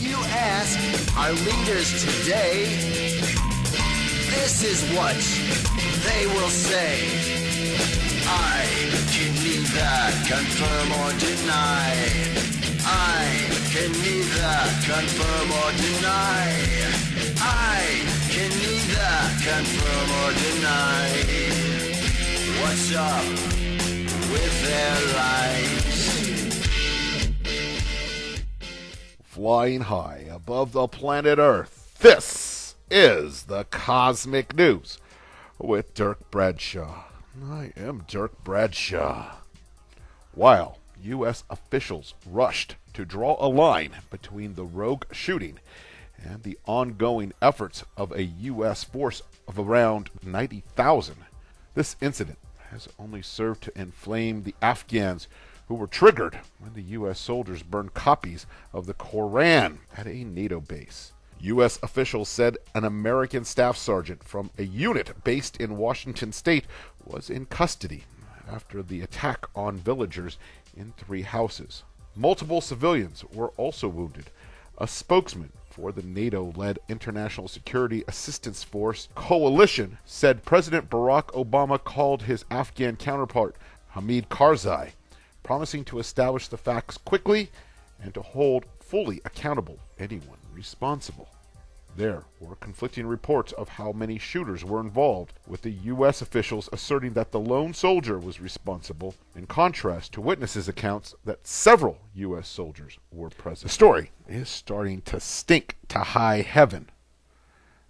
you ask our leaders today, this is what they will say. I can neither confirm or deny. I can neither confirm or deny. I can neither confirm or deny. What's up with their lives? Flying high above the planet Earth, this is the Cosmic News with Dirk Bradshaw. I am Dirk Bradshaw. While U.S. officials rushed to draw a line between the rogue shooting and the ongoing efforts of a U.S. force of around 90,000, this incident has only served to inflame the Afghans who were triggered when the U.S. soldiers burned copies of the Koran at a NATO base. U.S. officials said an American staff sergeant from a unit based in Washington state was in custody after the attack on villagers in 3 houses. Multiple civilians were also wounded. A spokesman for the NATO-led International Security Assistance Force coalition said President Barack Obama called his Afghan counterpart, Hamid Karzai, promising to establish the facts quickly and to hold fully accountable anyone responsible. There were conflicting reports of how many shooters were involved, with the U.S. officials asserting that the lone soldier was responsible, in contrast to witnesses' accounts that several U.S. soldiers were present. The story is starting to stink to high heaven.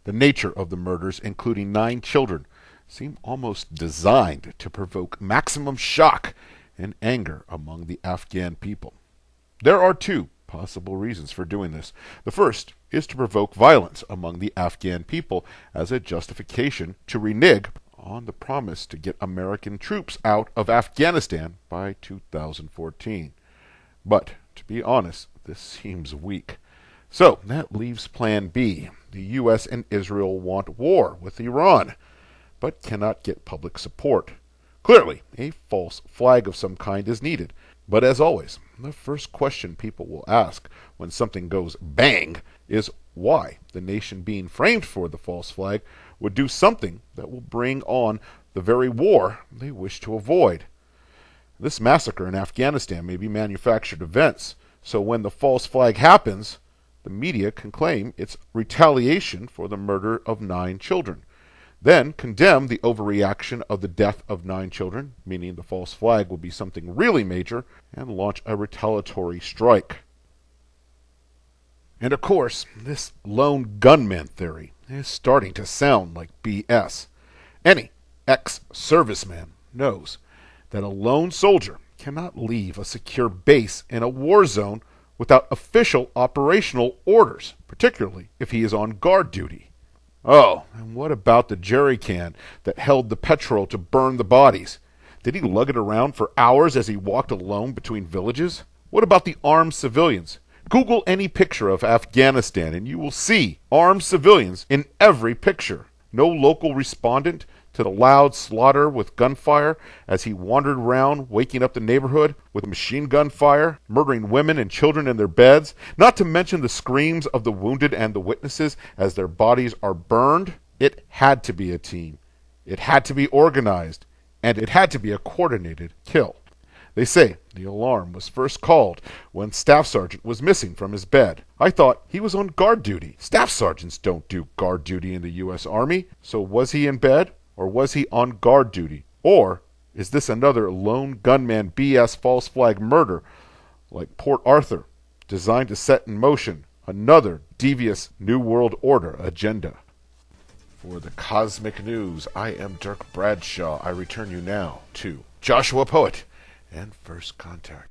The nature of the murders, including 9 children, seem almost designed to provoke maximum shock and anger among the Afghan people. There are 2 possible reasons for doing this. The first is to provoke violence among the Afghan people as a justification to renege on the promise to get American troops out of Afghanistan by 2014. But, to be honest, this seems weak. So, that leaves Plan B. The U.S. and Israel want war with Iran, but cannot get public support. Clearly, a false flag of some kind is needed. But as always, the first question people will ask when something goes bang is why the nation being framed for the false flag would do something that will bring on the very war they wish to avoid. This massacre in Afghanistan may be manufactured events, so when the false flag happens, the media can claim it's retaliation for the murder of 9 children. Then condemn the overreaction of the death of 9 children, meaning the false flag will be something really major, and launch a retaliatory strike. And of course, this lone gunman theory is starting to sound like BS. Any ex-serviceman knows that a lone soldier cannot leave a secure base in a war zone without official operational orders, particularly if he is on guard duty. Oh, and what about the jerry can that held the petrol to burn the bodies? Did he lug it around for hours as he walked alone between villages? What about the armed civilians? Google any picture of Afghanistan and you will see armed civilians in every picture. No local respondent to the loud slaughter with gunfire as he wandered around waking up the neighborhood with machine gun fire, murdering women and children in their beds, not to mention the screams of the wounded and the witnesses as their bodies are burned. It had to be a team. It had to be organized. And it had to be a coordinated kill. They say the alarm was first called when Staff Sergeant was missing from his bed. I thought he was on guard duty. Staff Sergeants don't do guard duty in the U.S. Army. So was he in bed? Or was he on guard duty? Or is this another lone gunman BS false flag murder like Port Arthur, designed to set in motion another devious New World Order agenda? For the Cosmic News, I am Dirk Bradshaw. I return you now to Joshua Poet and First Contact.